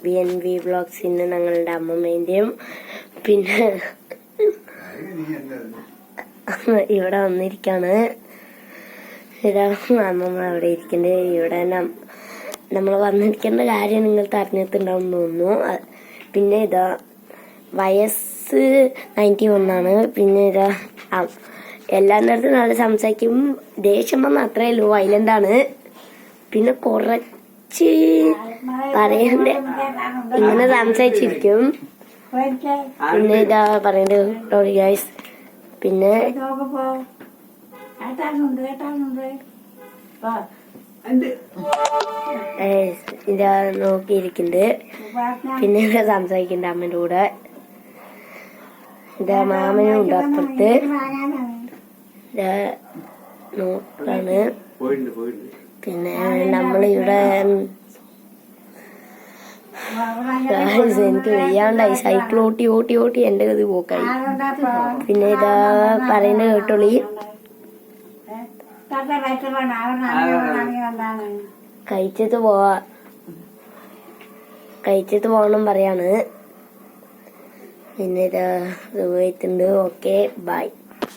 BNV വ്ളോഗ്സിന് ഞങ്ങളുടെ അമ്മമ്മേന്റെയും പിന്നെ ഇവിടെ വന്നിരിക്കാണ്. ഇതാ അമ്മമ്മ അവിടെ ഇരിക്കണ്ട്. ഇവിടെ നമ്മൾ വന്നിരിക്കേണ്ട കാര്യം നിങ്ങൾക്ക് അറിഞ്ഞിട്ടുണ്ടാവും തോന്നുന്നു. പിന്നെ ഇതാ വയസ്സ് 91 പിന്നെ ഇതാ എല്ലാരുടെ അടുത്തും നല്ല സംസാരിക്കും. ദേഷ്യം വന്ന അത്രേ ഉള്ളൂ. വയലന്റാണ്. പിന്നെ കുറച്ച് പറയണ്ടേ ഇങ്ങനെ സംസാരിച്ചിരിക്കും. പിന്നെ ഇതാ പറയണ്ടത് ഗൈസ്. പിന്നെ ഇതാ നോക്കിയിരിക്കുന്നുണ്ട്. പിന്നെ ഇതാ സംസാരിക്കുന്നുണ്ട് അമ്മേന്റെ കൂടെ. ഇതാ മാമനും ഉണ്ട് അപ്പുറത്ത്. ഇതാ നോക്കാണ്. പിന്നെ നമ്മളിവിടെ എനിക്ക് വയ്യാണ്ടായി. സൈക്കിൾ ഓട്ടി ഓട്ടി ഓട്ടി എന്റെ ഗതി പോക്കായി. പിന്നെ ഇതാ പറയുന്നത് കേട്ടോളി. കഴിച്ചിട്ട് പോകണം പറയാണ്. പിന്നെ ഇതാ പോയിട്ടുണ്ട്. Okay bye.